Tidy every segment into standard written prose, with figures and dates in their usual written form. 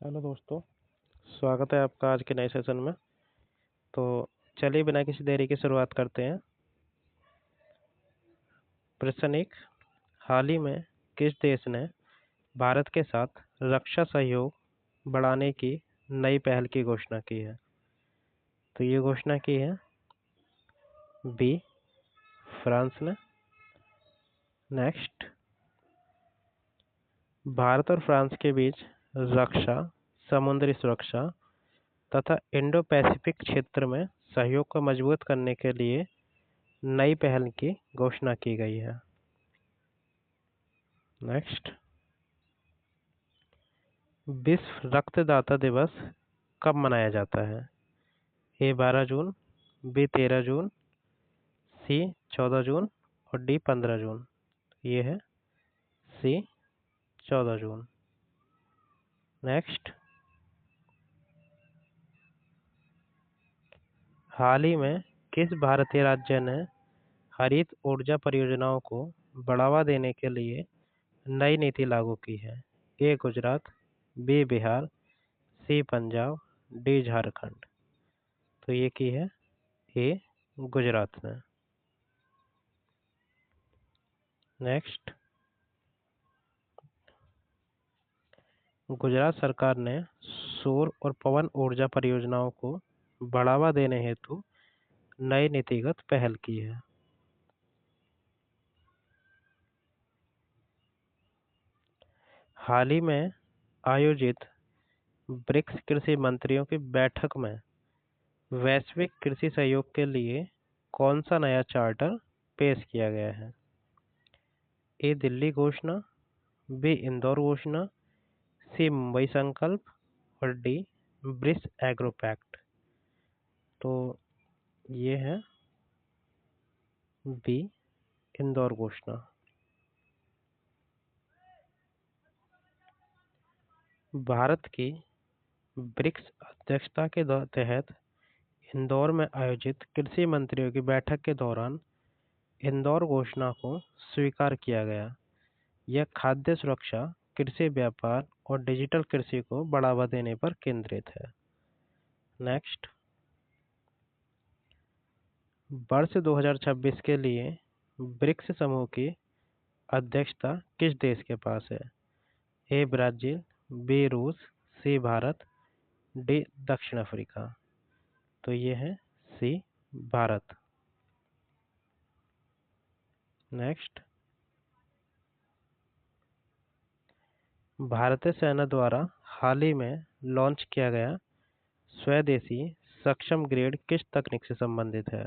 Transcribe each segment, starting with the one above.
Hello दोस्तों। स्वागत है आपका आज के नए सेशन में। तो चलिए बिना किसी देरी की शुरुआत करते हैं। प्रश्न 1। हाल ही में किस देश ने भारत के साथ रक्षा सहयोग बढ़ाने की नई पहल की घोषणा की है? तो ये घोषणा की है बी फ्रांस ने। नेक्स्ट, भारत और फ्रांस के बीच रक्षा, समुद्री सुरक्षा तथा इंडो पैसिफिक क्षेत्र में सहयोग को मजबूत करने के लिए नई पहल की घोषणा की गई है। नेक्स्ट, विश्व रक्तदाता दिवस कब मनाया जाता है? ए 12 जून, बी 13 जून, सी 14 जून और डी 15 जून। ये है सी 14 जून। नेक्स्ट, हाल ही में किस भारतीय राज्य ने हरित ऊर्जा परियोजनाओं को बढ़ावा देने के लिए नई नीति लागू की है? ए गुजरात, बी बिहार, सी पंजाब, डी झारखंड। तो ये की है ए गुजरात में। नेक्स्ट, गुजरात सरकार ने सौर और पवन ऊर्जा परियोजनाओं को बढ़ावा देने हेतु नई नीतिगत पहल की है। हाल ही में आयोजित ब्रिक्स कृषि मंत्रियों की बैठक में वैश्विक कृषि सहयोग के लिए कौन सा नया चार्टर पेश किया गया है? ए दिल्ली घोषणा, बी इंदौर घोषणा, सी मुंबई संकल्प और डी ब्रिक्स एग्रो पैक्ट। तो ये है बी इंदौर घोषणा। भारत की ब्रिक्स अध्यक्षता के तहत इंदौर में आयोजित कृषि मंत्रियों की बैठक के दौरान इंदौर घोषणा को स्वीकार किया गया। यह खाद्य सुरक्षा, कृषि व्यापार और डिजिटल कृषि को बढ़ावा देने पर केंद्रित है। नेक्स्ट, वर्ष 2026 के लिए ब्रिक्स समूह की अध्यक्षता किस देश के पास है? ए ब्राजील, बी रूस, सी भारत, डी दक्षिण अफ्रीका। तो ये है सी भारत। नेक्स्ट, भारतीय सेना द्वारा हाल ही में लॉन्च किया गया स्वदेशी सक्षम ग्रेड किस तकनीक से संबंधित है?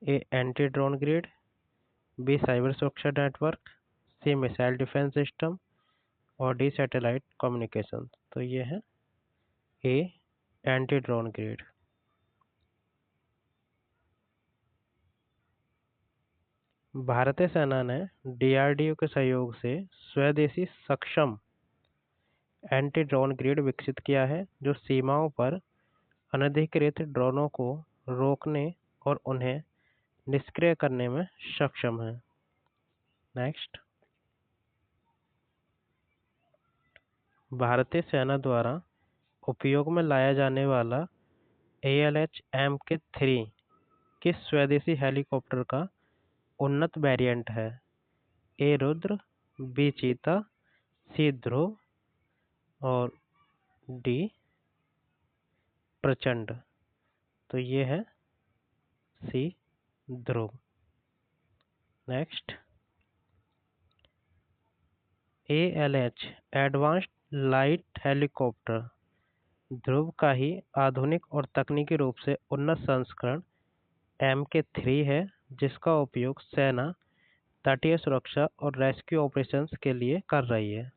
A anti drone grade, B cyber सुरक्षा network, C missile defence system और डी सैटेलाइट कम्युनिकेशन। तो ये है ए एंटी ड्रोन ग्रेड। भारतीय सेना ने डीआरडीओ के सहयोग से स्वदेशी सक्षम एंटी ड्रोन ग्रेड विकसित किया है जो सीमाओं पर अनधिकृत ड्रोनों को रोकने और उन्हें निष्क्रिय करने में सक्षम है। नेक्स्ट, भारतीय सेना द्वारा उपयोग में लाया जाने वाला ALH-MK3 किस स्वदेशी हेलीकॉप्टर का उन्नत वेरिएंट है? ए रुद्र, बी चीता, सी ध्रुव और डी प्रचंड। तो ये है C Dhruv. Next, ALH advanced light helicopter Dhruv का ही आधुनिक और तकनीकी रूप से उन्नत संस्करण MK3 है जिसका उपयोग सेना तटीय सुरक्षा और रेस्क्यू ऑपरेशंस के लिए कर रही है।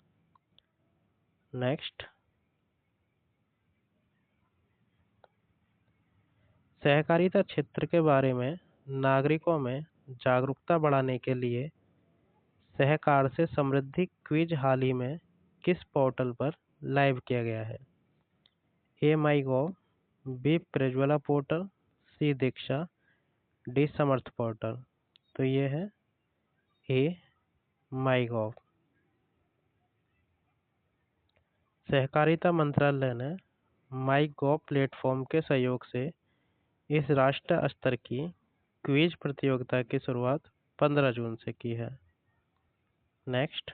नेक्स्ट, सहकारिता क्षेत्र के बारे में नागरिकों में जागरूकता बढ़ाने के लिए सहकार से समृद्धि क्विज हाल ही में किस पोर्टल पर लाइव किया गया है? ए माई गॉव, बी प्रज्वला पोर्टल, सी दीक्षा, डी समर्थ पोर्टल। तो ये है ए माई गॉव। सहकारिता मंत्रालय ने माईगॉव प्लेटफॉर्म के सहयोग से इस राष्ट्रीय स्तर की क्विज प्रतियोगिता की शुरुआत 15 जून से की है। नेक्स्ट,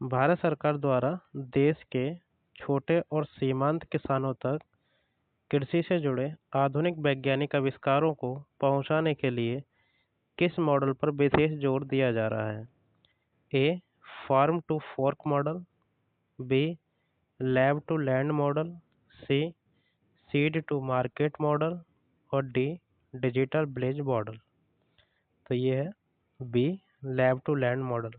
भारत सरकार द्वारा देश के छोटे और सीमांत किसानों तक कृषि से जुड़े आधुनिक वैज्ञानिक आविष्कारों को पहुंचाने के लिए किस मॉडल पर विशेष जोर दिया जा रहा है? A. Farm to fork model, B. Lab to land model, C. Seed to market model और डी. Digital village model. तो ये है B. Lab to land model.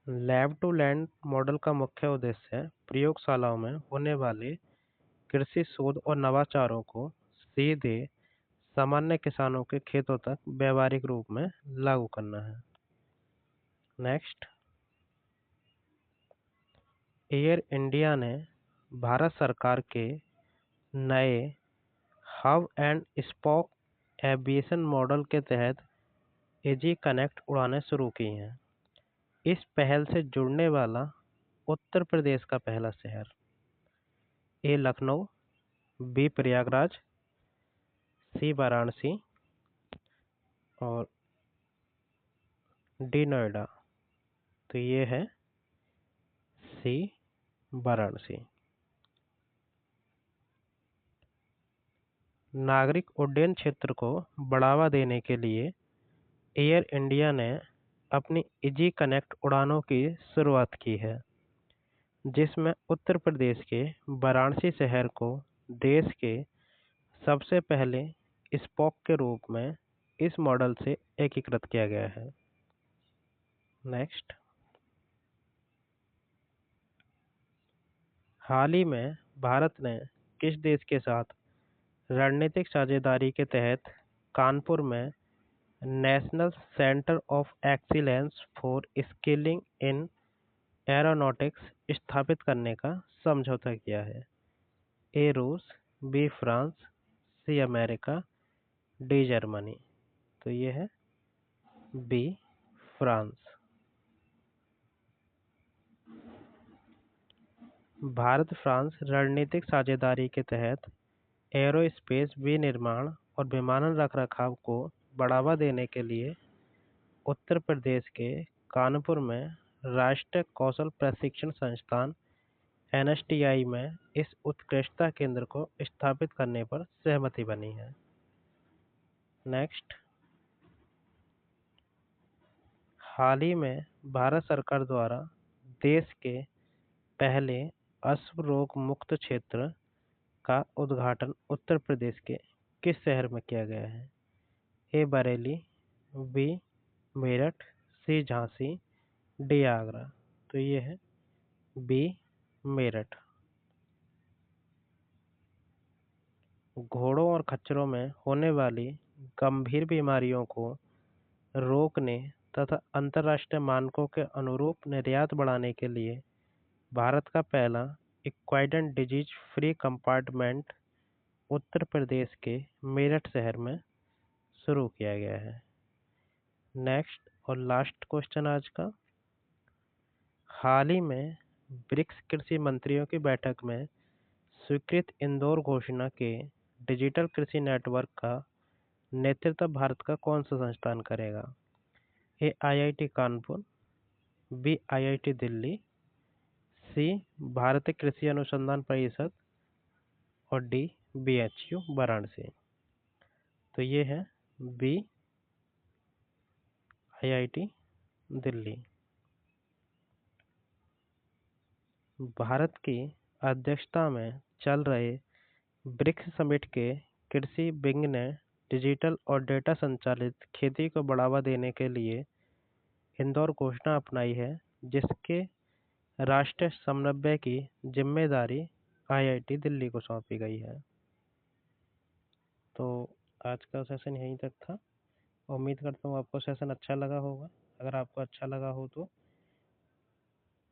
Lab to land model का मुख्य उद्देश्य है प्रयोगशालाओं में होने वाले कृषि शोध और नवाचारों को सीधे सामान्य किसानों के खेतों तक व्यावहारिक रूप में लागू करना है। नेक्स्ट, एयर इंडिया ने भारत सरकार के नए hub and spoke aviation model के तहत इजी कनेक्ट उड़ानें शुरू की हैं। इस पहल से जुड़ने वाला उत्तर प्रदेश का पहला शहर? ए. लखनऊ, बी. प्रयागराज, सी. वाराणसी और डी. नोएडा। तो ये है सी. वाराणसी। नागरिक उड्डयन क्षेत्र को बढ़ावा देने के लिए एयर इंडिया ने अपनी इजी कनेक्ट उड़ानों की शुरुआत की है, जिसमें उत्तर प्रदेश के वाराणसी शहर को देश के सबसे पहले स्पोक के रूप में इस मॉडल से एकीकृत किया गया है। नेक्स्ट, हाल ही में भारत ने किस देश के साथ रणनीतिक साझेदारी के तहत कानपुर में national centre of excellence for skilling in aeronautics स्थापित करने का समझौता किया है? ए. रूस, B. France, C. America, D. Germany. तो ये है बी. फ्रांस। भारत फ्रांस रणनीतिक साझेदारी के तहत एरोस्पेस विनिर्माण और विमानन रखरखाव को बढ़ावा देने के लिए उत्तर प्रदेश के कानपुर में राष्ट्रीय कौशल प्रशिक्षण संस्थान एनएसटीआई में इस उत्कृष्टता केंद्र को स्थापित करने पर सहमति बनी है। नेक्स्ट, हाल ही में भारत सरकार द्वारा देश के पहले अश्व रोग मुक्त क्षेत्र का उद्घाटन उत्तर प्रदेश के किस शहर में किया गया है? ए. बरेली, बी. मेरठ, सी. झांसी, डी. आगरा। तो ये है बी. मेरठ। घोड़ों और खच्चरों में होने वाली गंभीर बीमारियों को रोकने तथा अंतर्राष्ट्रीय मानकों के अनुरूप निर्यात बढ़ाने के लिए भारत का पहला इक्वाइडेंट disease free compartment Uttar Pradesh के मेरठ शहर में शुरू किया गया है। नेक्स्ट और लास्ट क्वेश्चन आज का, हाल ही में ब्रिक्स कृषि मंत्रियों की बैठक में स्वीकृत इंदौर घोषणा के डिजिटल कृषि नेटवर्क का नेतृत्व भारत का कौन सा संस्थान करेगा? A. IIT Kanpur, B. IIT Delhi, C. भारतीय कृषि अनुसंधान परिषद और डी. बीएचयू वाराणसी। तो ये है बी. आईआईटी दिल्ली। भारत की अध्यक्षता में चल रहे ब्रिक्स समिट के कृषि विंग ने डिजिटल और डेटा संचालित खेती को बढ़ावा देने के लिए इंदौर घोषणा अपनाई है, जिसके राष्ट्रीय समन्वय की जिम्मेदारी आईआईटी दिल्ली को सौंपी गई है। तो आज का सेशन यहीं तक था। उम्मीद करता हूँ आपको सेशन अच्छा लगा होगा। अगर आपको अच्छा लगा हो तो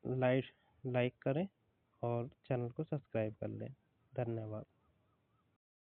लाइक करें और चैनल को सब्सक्राइब कर लें। धन्यवाद।